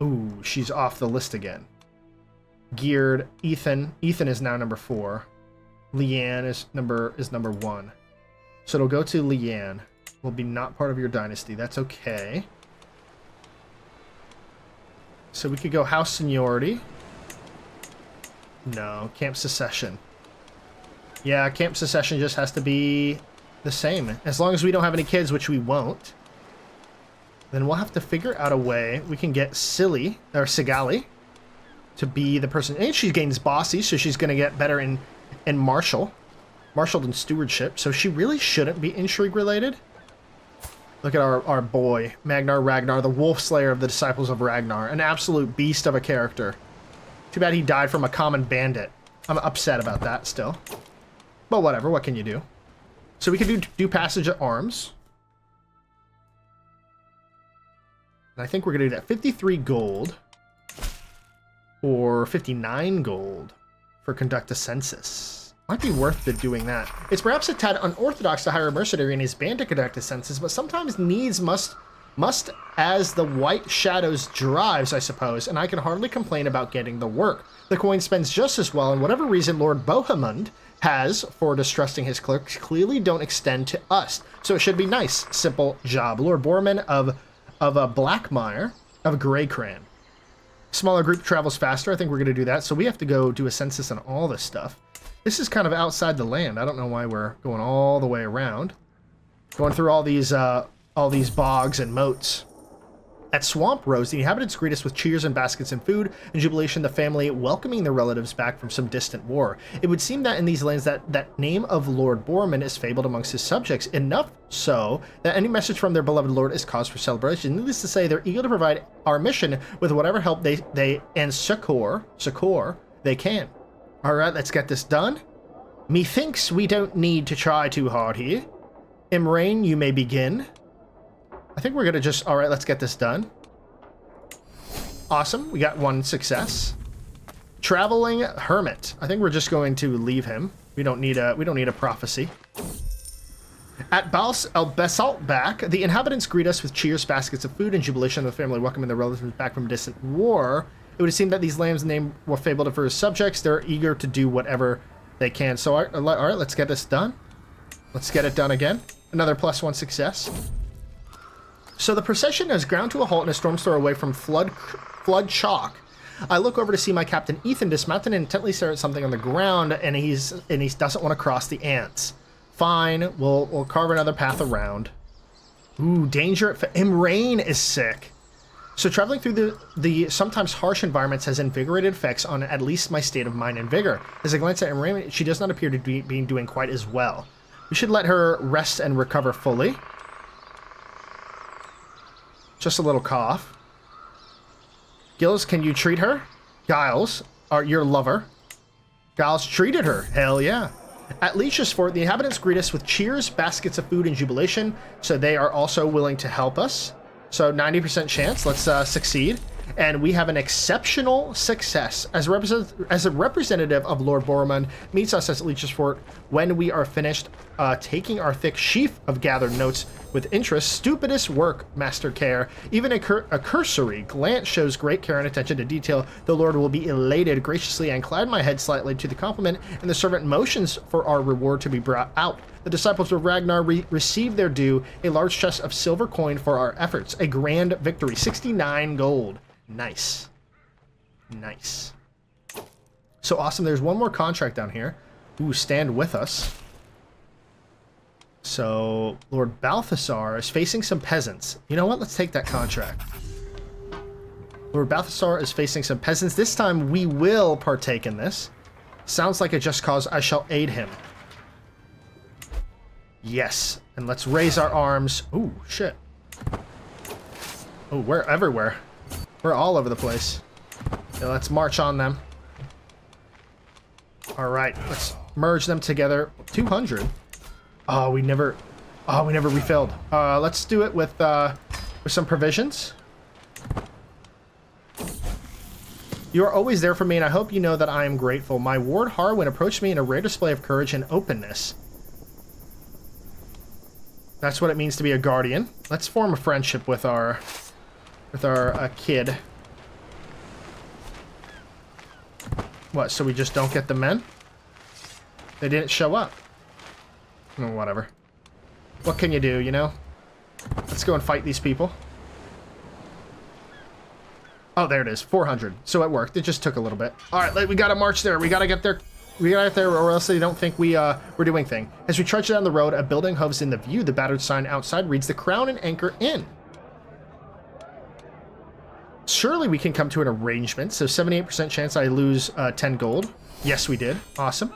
Ooh, she's off the list again. Geared. Ethan. Ethan is now number 4. Leanne is number 1. So it'll go to Leanne. Will be not part of your dynasty. That's okay. So we could go house seniority. No, camp secession. Yeah, camp secession just has to be the same. As long as we don't have any kids, which we won't. Then we'll have to figure out a way we can get Silly, or Sigali, to be the person. And she gains bossy, so she's going to get better in martial and stewardship. So she really shouldn't be intrigue related. Look at our boy, Ragnar, the wolf slayer of the disciples of Ragnar. An absolute beast of a character. Too bad he died from a common bandit. I'm upset about that still. But whatever, what can you do? So we can do passage at arms. And I think we're going to do that. 53 gold. Or 59 gold for conduct a census. Might be worth it doing that. It's perhaps a tad unorthodox to hire a mercenary in his band to conduct a census, but sometimes needs must as the white shadows drives, I suppose, and I can hardly complain about getting the work. The coin spends just as well, and whatever reason Lord Bohemund has for distrusting his clerks clearly don't extend to us. So it should be nice, simple job. Lord Borman of a Blackmire of Greycran. Smaller group travels faster. I think we're going to do that. So we have to go do a census on all this stuff. This is kind of outside the land. I don't know why we're going all the way around. Going through all these bogs and moats. At Swamp Rose, the inhabitants greet us with cheers and baskets and food, and jubilation the family welcoming their relatives back from some distant war. It would seem that in these lands that name of Lord Borman is fabled amongst his subjects, enough so that any message from their beloved lord is cause for celebration. Needless to say, they're eager to provide our mission with whatever help they and succor they can. All right, let's get this done. Methinks we don't need to try too hard here. Imrain, you may begin. I think we're going to just... All right, let's get this done. Awesome. We got one success. Traveling Hermit. I think we're just going to leave him. We don't need a prophecy. At Basaltback, the inhabitants greet us with cheers, baskets of food, and jubilation of the family welcoming their relatives back from a distant war. It would seem that these lands named were fabled for his subjects. They're eager to do whatever they can. So, all right, let's get this done. Let's get it done again. Another +1 success. So the procession has ground to a halt in a storm store away from flood chalk. I look over to see my captain Ethan dismount and intently stare at something on the ground, and he doesn't want to cross the ants. Fine, we'll carve another path around. Ooh, danger! Imrain is sick. So traveling through the sometimes harsh environments has invigorated effects on at least my state of mind and vigor. As I glance at Imrain, she does not appear to be doing quite as well. We should let her rest and recover fully. Just a little cough. Gills, can you treat her? Giles, your lover. Giles treated her. Hell yeah. At Leech's Fort, the inhabitants greet us with cheers, baskets of food, and jubilation. So they are also willing to help us. So 90% chance. Let's succeed. And we have an exceptional success. As a representative of Lord Boromund meets us at Leech's Fort when we are finished taking our thick sheaf of gathered notes with interest. Stupidest work, Master Care. Even a cursory glance shows great care and attention to detail. The Lord will be elated. Graciously incline my head slightly to the compliment, and the servant motions for our reward to be brought out. The disciples of Ragnar receive their due, a large chest of silver coin for our efforts. A grand victory, 69 gold. Nice. Nice. So awesome. There's one more contract down here. Ooh, stand with us. So Lord Balthasar is facing some peasants. You know what? Let's take that contract. Lord Balthasar is facing some peasants. This time we will partake in this. Sounds like a just cause. I shall aid him. Yes. And let's raise our arms. Ooh, shit. Oh, we're everywhere. We're all over the place. Yeah, let's march on them. All right, let's merge them together. 200. Oh, we never refilled. Let's do it with some provisions. You are always there for me, and I hope you know that I am grateful. My ward Harwin approached me in a rare display of courage and openness. That's what it means to be a guardian. Let's form a friendship with our kid. What, so we just don't get the men? They didn't show up. Oh, whatever. What can you do, you know? Let's go and fight these people. Oh, there it is. 400. So it worked. It just took a little bit. All right, we gotta march there. We gotta get there. We gotta get there, or else they don't think we're doing thing. As we trudge down the road, a building hoves in the view. The battered sign outside reads "The Crown and Anchor Inn." Surely we can come to an arrangement. So 78% chance I lose 10 gold. Yes, we did. Awesome.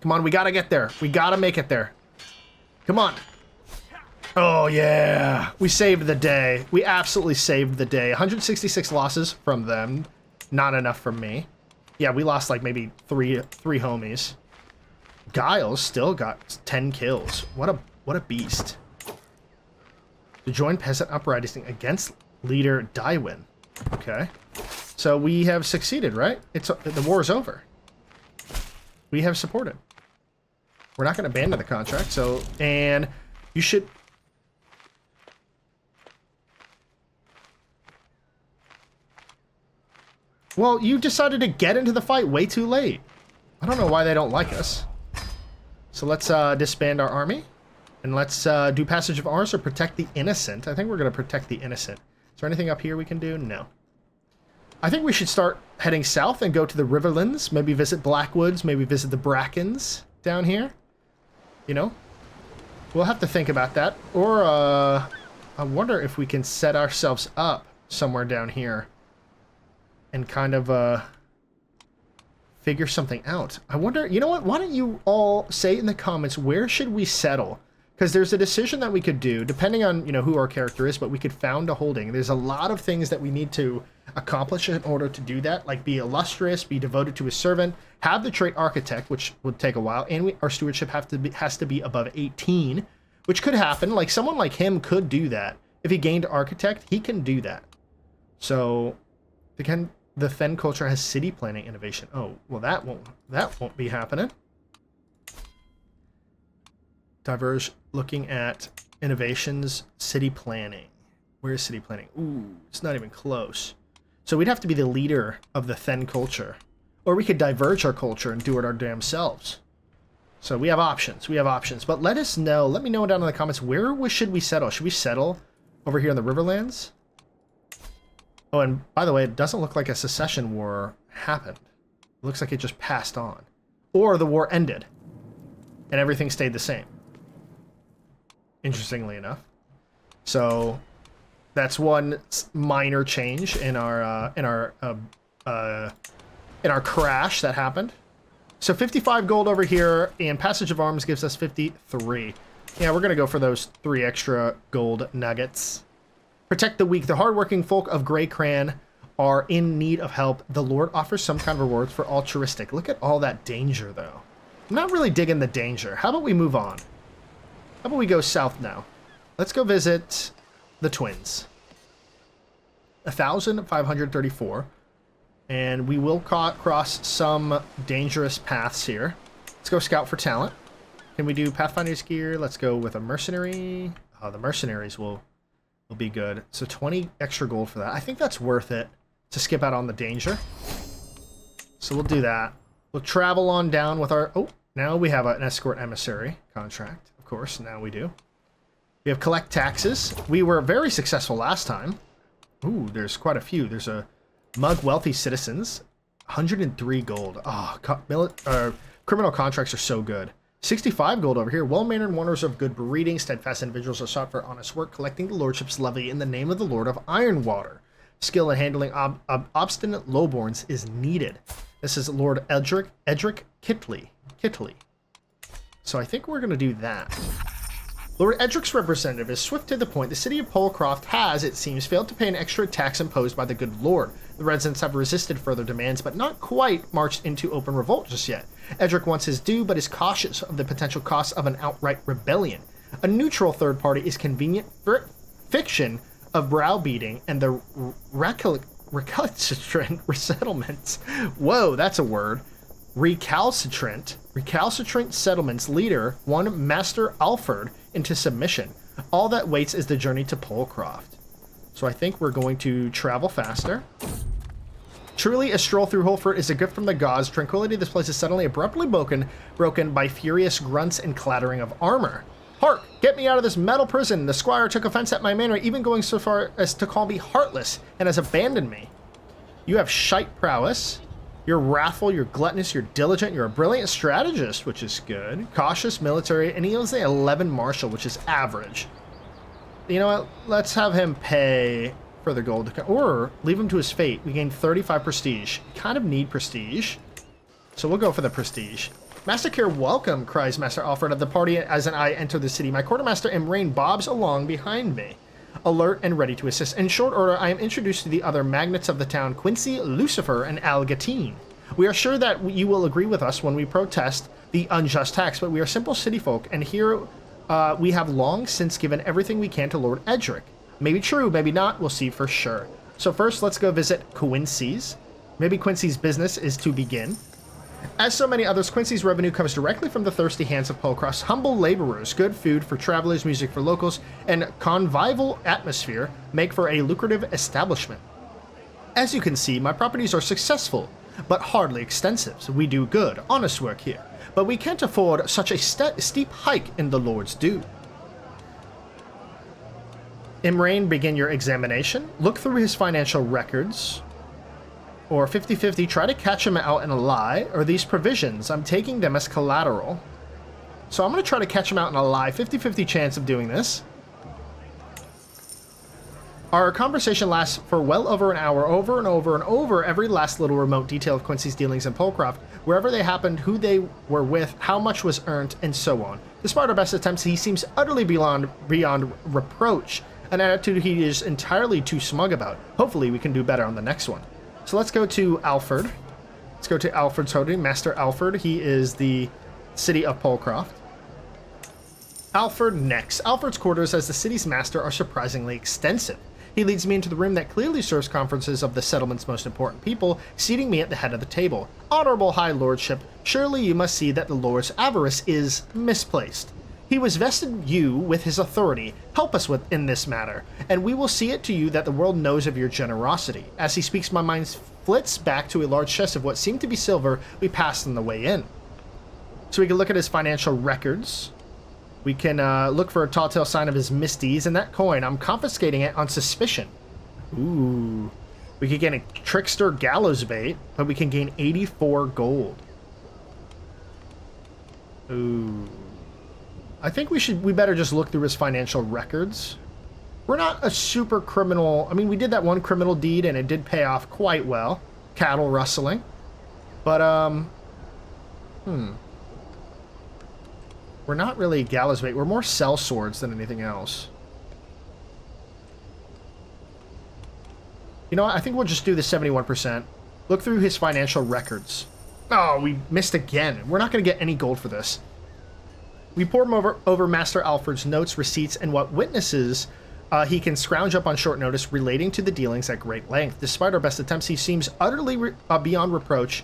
Come on, we gotta get there. We gotta make it there. Come on. Oh, yeah. We saved the day. We absolutely saved the day. 166 losses from them. Not enough from me. Yeah, we lost like maybe three homies. Giles still got 10 kills. What a beast. To join peasant uprising against leader Dywin. Okay. So we have succeeded, right? The war is over. We have supported. We're not going to abandon the contract, so... And you should... Well, you decided to get into the fight way too late. I don't know why they don't like us. So let's disband our army. And let's do Passage of Arms or Protect the Innocent. I think we're going to protect the innocent. Is there anything up here we can do? No. I think we should start heading south and go to the Riverlands. Maybe visit Blackwoods. Maybe visit the Brackens down here. You know? We'll have to think about that. Or, I wonder if we can set ourselves up somewhere down here. And kind of, figure something out. I wonder, you know what? Why don't you all say in the comments, where should we settle? Because there's a decision that we could do, depending on, you know, who our character is, but we could found a holding. There's a lot of things that we need to accomplish in order to do that, like be illustrious, be devoted to his servant, have the trait architect, which would take a while, and our stewardship has to be above 18, which could happen. Like, someone like him could do that. If he gained architect, he can do that. So, again, the Fen culture has city planning innovation. Oh, well, that won't be happening. Diverge, looking at innovations, city planning. Where's city planning? Ooh, it's not even close. So we'd have to be the leader of the Fen culture. Or we could diverge our culture and do it our damn selves. So we have options. We have options. But let us know. Let me know down in the comments, where should we settle? Should we settle over here in the Riverlands? Oh, and by the way, it doesn't look like a secession war happened. It looks like it just passed on. Or the war ended. And everything stayed the same. Interestingly enough. So that's one minor change in our crash that happened. So 55 gold over here, and Passage of Arms gives us 53. Yeah, we're gonna go for those 3 extra gold nuggets. Protect the weak. The hardworking folk of Grey Cran are in need of help. The Lord offers some kind of rewards for altruistic. Look at all that danger, though. I'm not really digging the danger. How about we move on? How about we go south now? Let's go visit the twins. 1,534. And we will cross some dangerous paths here. Let's go scout for talent. Can we do Pathfinder's gear? Let's go with a mercenary. Oh, the mercenaries will be good. So 20 extra gold for that. I think that's worth it to skip out on the danger. So we'll do that. We'll travel on down with our... Oh, now we have an escort emissary contract. Of course, now we do. We have collect taxes. We were very successful last time. Ooh, there's quite a few. There's a mug wealthy citizens. 103 gold. Oh, criminal contracts are so good. 65 gold over here. Well-mannered warners of good breeding. Steadfast individuals are sought for honest work, collecting the lordship's levy in the name of the Lord of Ironwater. Skill in handling obstinate lowborns is needed. This is Lord Edric Kitley. So I think we're going to do that. Lord Edric's representative is swift to the point. The city of Polcroft has, it seems, failed to pay an extra tax imposed by the good lord. The residents have resisted further demands, but not quite marched into open revolt just yet. Edric wants his due, but is cautious of the potential costs of an outright rebellion. A neutral third party is convenient for fiction of browbeating and the recalcitrant resettlements. Whoa, that's a word. Recalcitrant settlements leader, one Master Alfred, into submission. All that waits is the journey to Polcroft. So I think we're going to travel faster. Truly, a stroll through Holford is a gift from the gods. Tranquility of this place is suddenly abruptly broken by furious grunts and clattering of armor. Hark! Get me out of this metal prison! The squire took offense at my manner, even going so far as to call me heartless, and has abandoned me. You have shite prowess. You're wrathful, you're gluttonous, you're diligent, you're a brilliant strategist, which is good. Cautious, military, and he owns the 11 martial, which is average. You know what? Let's have him pay for the gold, or leave him to his fate. We gain 35 prestige. Kind of need prestige, so we'll go for the prestige. Master Care, welcome, cries Master Alfred of the party as I enter the city. My quartermaster Imrain bobs along behind me, alert and ready to assist. In short order, I am introduced to the other magnates of the town, Quincy, Lucifer, and Algatine. We are sure that you will agree with us when we protest the unjust tax, but we are simple city folk, and here we have long since given everything we can to Lord Edric. Maybe true, maybe not, we'll see for sure. So first, let's go visit Quincy's. Maybe Quincy's business is to begin. As so many others, Quincy's revenue comes directly from the thirsty hands of Polcroft's humble laborers. Good food for travelers, music for locals, and convivial atmosphere make for a lucrative establishment. As you can see, my properties are successful, but hardly extensive. So we do good, honest work here, but we can't afford such a steep hike in the Lord's due. Imrain, begin your examination. Look through his financial records. Or 50-50, try to catch him out in a lie, or these provisions, I'm taking them as collateral. So I'm going to try to catch him out in a lie, 50-50 chance of doing this. Our conversation lasts for well over an hour, over and over and over every last little remote detail of Quincy's dealings in Polcroft, wherever they happened, who they were with, how much was earned, and so on. Despite our best attempts, he seems utterly beyond reproach, an attitude he is entirely too smug about. Hopefully we can do better on the next one. So let's go to Alfred. Let's go to Alfred's holding. Master Alfred. He is the city of Polcroft. Alfred next. Alfred's quarters as the city's master are surprisingly extensive. He leads me into the room that clearly serves conferences of the settlement's most important people, seating me at the head of the table. Honorable High Lordship, surely you must see that the Lord's avarice is misplaced. He was vested you with his authority. Help us in this matter, and we will see it to you that the world knows of your generosity. As he speaks, my mind flits back to a large chest of what seemed to be silver we passed on the way in. So we can look at his financial records. We can look for a telltale sign of his misdeeds, and that coin, I'm confiscating it on suspicion. Ooh. We could get a trickster gallows bait, but we can gain 84 gold. Ooh. I think we better just look through his financial records. We're not a super criminal. I mean, we did that one criminal deed and it did pay off quite well. Cattle rustling. But, we're not really gallows bait. We're more sell swords than anything else. You know what? I think we'll just do the 71%. Look through his financial records. Oh, we missed again. We're not going to get any gold for this. We pour him over Master Alfred's notes, receipts, and what witnesses he can scrounge up on short notice relating to the dealings at great length. Despite our best attempts, he seems utterly beyond reproach.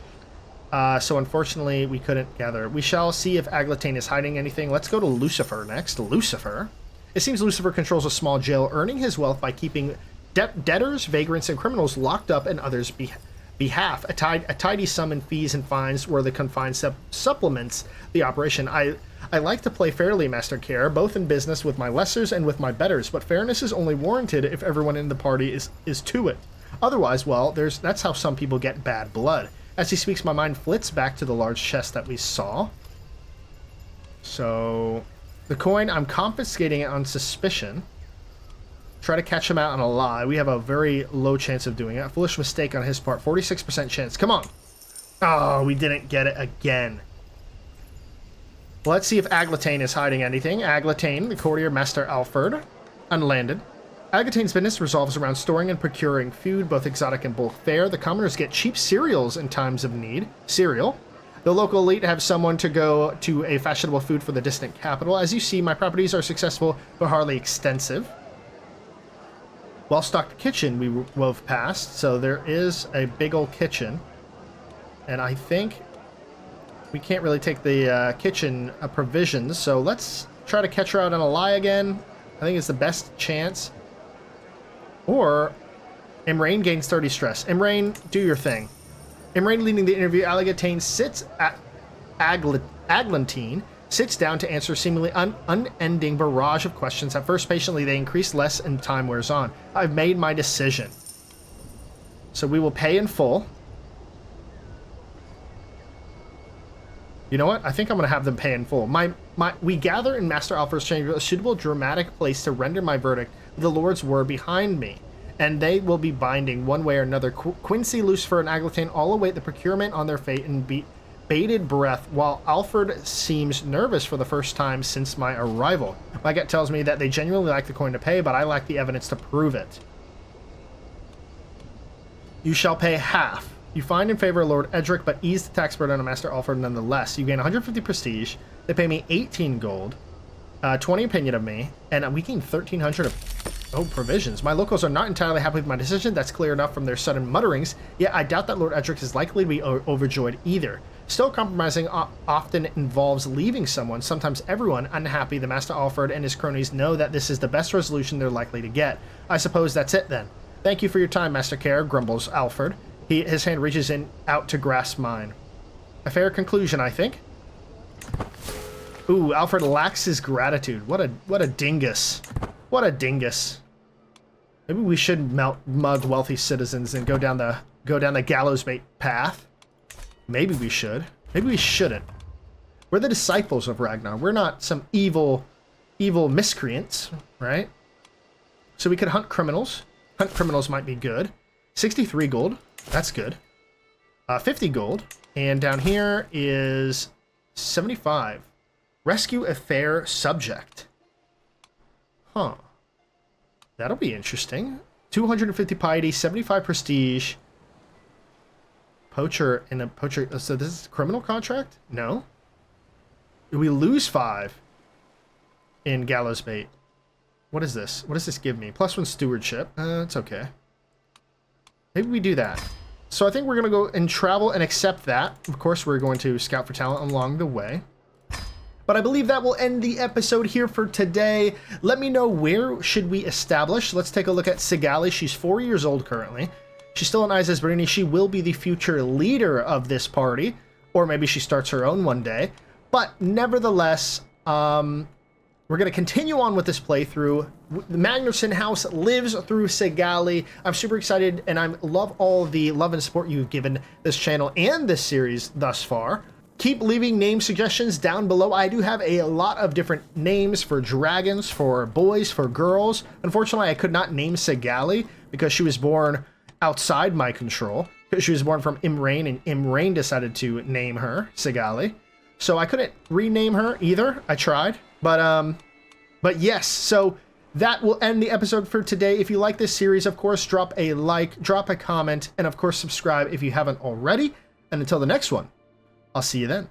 So unfortunately, we couldn't gather. We shall see if Aglantine is hiding anything. Let's go to Lucifer next. Lucifer. It seems Lucifer controls a small jail, earning his wealth by keeping debtors, vagrants, and criminals locked up in others' behalf. A tidy sum in fees and fines where the confined supplements the operation. I like to play fairly, Master Care, both in business with my lessers and with my betters, but fairness is only warranted if everyone in the party is to it. Otherwise, well, that's how some people get bad blood. As he speaks, my mind flits back to the large chest that we saw. So, the coin, I'm confiscating it on suspicion. Try to catch him out on a lie. We have a very low chance of doing it. A foolish mistake on his part. 46% chance. Come on. Oh, we didn't get it again. Let's see if Aglantine is hiding anything. Aglantine, the courtier, Master Alfred. Unlanded. Aglantine's business revolves around storing and procuring food, both exotic and bulk fare. The commoners get cheap cereals in times of need. Cereal. The local elite have someone to go to a fashionable food for the distant capital. As you see, my properties are successful, but hardly extensive. Well-stocked kitchen we wove past, so there is a big old kitchen. And I think we can't really take the kitchen provisions, so let's try to catch her out on a lie again. I think it's the best chance. Or Imrain gains 30 stress. Imrain, do your thing. Imrain leading the interview. Aglantine sits at Aglantine sits down to answer seemingly unending barrage of questions. At first, patiently, they increase less and time wears on. I've made my decision. So we will pay in full. You know what? I think I'm going to have them pay in full. We gather in Master Alfred's chamber a suitable dramatic place to render my verdict with the Lord's word behind me. And they will be binding one way or another. Quincy, Lucifer, and Aglantine all await the procurement on their fate and bated breath, while Alfred seems nervous for the first time since my arrival. My gut tells me that they genuinely like the coin to pay, but I lack the evidence to prove it. You shall pay half. You find in favor of Lord Edric, but ease the tax burden on Master Alfred nonetheless. You gain 150 prestige. They pay me 18 gold, 20 opinion of me, and we gain 1,300 of provisions. My locals are not entirely happy with my decision. That's clear enough from their sudden mutterings, yet I doubt that Lord Edric is likely to be overjoyed either. Still, compromising often involves leaving someone, sometimes everyone, unhappy. The Master Alfred and his cronies know that this is the best resolution they're likely to get. I suppose that's it then. Thank you for your time, Master Care, grumbles Alfred. His hand reaches out to grasp mine. A fair conclusion, I think. Ooh, Alfred lacks his gratitude. What a dingus. What a dingus. Maybe we should mug wealthy citizens and go down the gallows bait path. Maybe we should. Maybe we shouldn't. We're the disciples of Ragnar. We're not some evil miscreants, right? So we could hunt criminals. Hunt criminals might be good. 63 gold. That's good. 50 gold. And down here is 75. Rescue a fair subject. Huh. That'll be interesting. 250 piety, 75 prestige. Poacher and a poacher. So this is a criminal contract? No. We lose 5 in gallows bait. What is this? What does this give me? +1 stewardship. It's okay. Maybe we do that. So I think we're going to go and travel and accept that. Of course, we're going to scout for talent along the way. But I believe that will end the episode here for today. Let me know, where should we establish? Let's take a look at Sigali. She's 4 years old currently. She's still in Isis Brini. She will be the future leader of this party. Or maybe she starts her own one day. But nevertheless, we're going to continue on with this playthrough. The Magnarson house lives through Sigali. I'm super excited, and I love all the love and support you've given this channel and this series thus far. Keep leaving name suggestions down below. I do have a lot of different names for dragons, for boys, for girls. Unfortunately, I could not name Sigali because she was born outside my control. She was born from Imrain, and Imrain decided to name her Sigali. So I couldn't rename her either. I tried. But yes, so that will end the episode for today. If you like this series, of course, drop a like, drop a comment, and of course, subscribe if you haven't already. And until the next one, I'll see you then.